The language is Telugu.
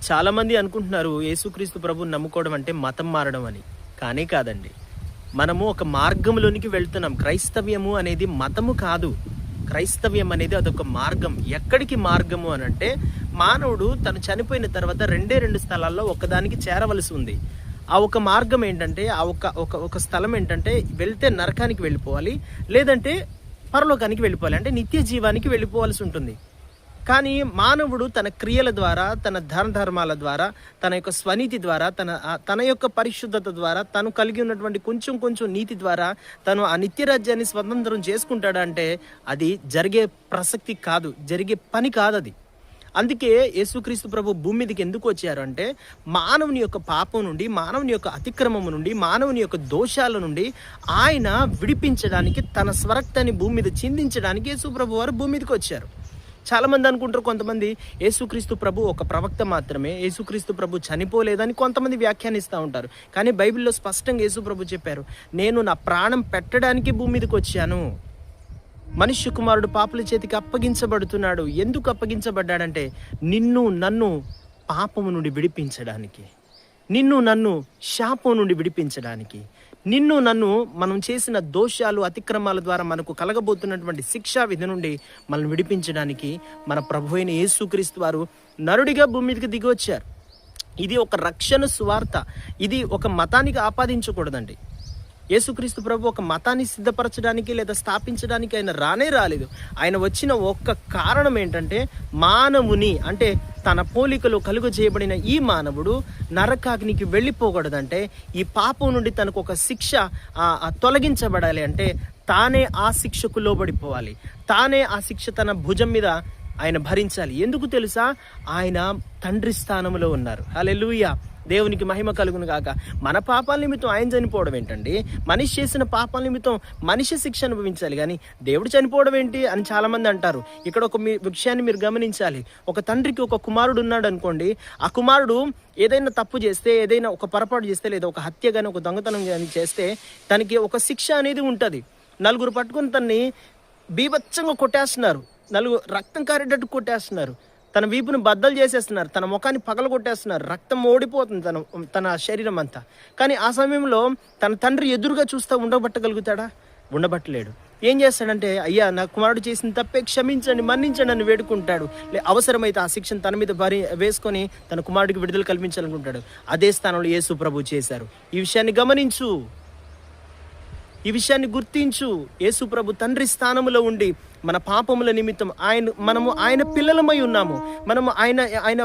చాలామంది అనుకుంటున్నారు యేసుక్రీస్తు ప్రభుని నమ్ముకోవడం అంటే మతం మారడం అని. కానీ కాదండి. మనము ఒక మార్గంలోనికి వెళ్తున్నాం. క్రైస్తవ్యము అనేది మతము కాదు. క్రైస్తవ్యం అనేది అదొక మార్గం. ఎక్కడికి మార్గము అని అంటే, మానవుడు తను చనిపోయిన తర్వాత రెండు స్థలాల్లో ఒకదానికి చేరవలసి ఉంది. ఆ ఒక మార్గం ఏంటంటే, ఆ ఒక స్థలం ఏంటంటే, వెళ్తే నరకానికి వెళ్ళిపోవాలి, లేదంటే పరలోకానికి వెళ్ళిపోవాలి, అంటే నిత్య జీవానికి వెళ్ళిపోవాల్సి ఉంటుంది. కానీ మానవుడు తన క్రియల ద్వారా, తన ధర్మాల ద్వారా, తన యొక్క స్వనీతి ద్వారా, తన యొక్క పరిశుద్ధత ద్వారా, తను కలిగి ఉన్నటువంటి కొంచెం నీతి ద్వారా తను ఆ నిత్యరాజ్యాన్ని స్వతంత్రం చేసుకుంటాడు అంటే అది జరిగే ప్రసక్తి కాదు, జరిగే పని కాదు అది. అందుకే యేసుక్రీస్తు ప్రభు భూమి మీదకి ఎందుకు వచ్చారు అంటే, మానవుని యొక్క పాపం నుండి, మానవుని యొక్క అతిక్రమము నుండి, మానవుని యొక్క దోషాల నుండి ఆయన విడిపించడానికి, తన స్వరక్తాన్ని భూమి మీద చిందించడానికి యేసు ప్రభు వారు భూమి మీదకి వచ్చారు. చాలామంది అనుకుంటారు, కొంతమంది యేసుక్రీస్తు ప్రభు ఒక ప్రవక్త మాత్రమే, యేసుక్రీస్తు ప్రభు చనిపోలేదని కొంతమంది వ్యాఖ్యానిస్తూ ఉంటారు. కానీ బైబిల్లో స్పష్టంగా యేసు ప్రభు చెప్పారు, నేను నా ప్రాణం పెట్టడానికి భూమి మీదకి వచ్చాను. మనుష్య కుమారుడు పాపుల చేతికి అప్పగించబడుతున్నాడు. ఎందుకు అప్పగించబడ్డాడంటే, నిన్ను నన్ను పాపము నుండి విడిపించడానికి, నిన్ను నన్ను శాపం నుండి విడిపించడానికి, నిన్ను నన్ను మనం చేసిన దోషాలు, అతిక్రమాల ద్వారా మనకు కలగబోతున్నటువంటి శిక్షా విధి నుండి మనల్ని విడిపించడానికి మన ప్రభు అయిన యేసుక్రీస్తు వారు నరుడిగా భూమి మీదకి దిగి వచ్చారు. ఇది ఒక రక్షణ సువార్త. ఇది ఒక మతానికి ఆపాదించకూడదండి. యేసుక్రీస్తు ప్రభు ఒక మతాన్ని సిద్ధపరచడానికి లేదా స్థాపించడానికి ఆయన రాలేదు. ఆయన వచ్చిన ఒక్క కారణం ఏంటంటే, మానవుని, అంటే తన పోలికలో కలుగ చేయబడిన ఈ మానవుడు నరకాగ్నికి వెళ్ళిపోకూడదంటే, ఈ పాపం నుండి తనకు ఒక శిక్ష తొలగించబడాలి అంటే తానే ఆ శిక్షకు లోబడిపోవాలి. తానే ఆ శిక్ష తన భుజం మీద ఆయన భరించాలి. ఎందుకు తెలుసా? ఆయన తండ్రి స్థానంలో ఉన్నారు. హల్లెలూయా, దేవునికి మహిమ కలుగును గాక. మన పాపాల నిమిత్తం ఆయన చనిపోవడం ఏంటండి? మనిషి చేసిన పాపాల నిమిత్తం మనిషి శిక్ష అనుభవించాలి, కానీ దేవుడు చనిపోవడం ఏంటి అని చాలామంది అంటారు. ఇక్కడ ఒక విషయాన్ని మీరు గమనించాలి. ఒక తండ్రికి ఒక కుమారుడు ఉన్నాడు అనుకోండి. ఆ కుమారుడు ఏదైనా తప్పు చేస్తే, ఏదైనా ఒక పొరపాటు చేస్తే, లేదా ఒక హత్య కానీ, ఒక దొంగతనం కానీ చేస్తే తనకి ఒక శిక్ష అనేది ఉంటుంది. నలుగురు పట్టుకుని తన్ని బీభత్సంగా కొట్టేస్తున్నారు, రక్తం కారేటట్టు కొట్టేస్తున్నారు, తన వీపును బద్దలు చేసేస్తున్నారు, తన ముఖాన్ని పగల కొట్టేస్తున్నారు, రక్తం ఓడిపోతుంది తన శరీరం అంతా. కానీ ఆ సమయంలో తన తండ్రి ఎదురుగా చూస్తూ ఉండబట్టగలుగుతాడా? ఉండబట్టలేడు. ఏం చేస్తాడంటే, అయ్యా నా కుమారుడు చేసిన తప్పే, క్షమించండి, మన్నించండి అని వేడుకుంటాడు. అవసరమైతే ఆ శిక్షను తన మీద వేసుకొని తన కుమారుడికి విడుదల కల్పించాలనుకుంటాడు. అదే స్థానంలో యేసు ప్రభు చేశారు. ఈ విషయాన్ని గమనించు, ఈ విషయాన్ని గుర్తించు. యేసు ప్రభు తండ్రి స్థానంలో ఉండి మన పాపముల నిమిత్తం మనము ఆయన పిల్లలమై ఉన్నాము. మనము ఆయన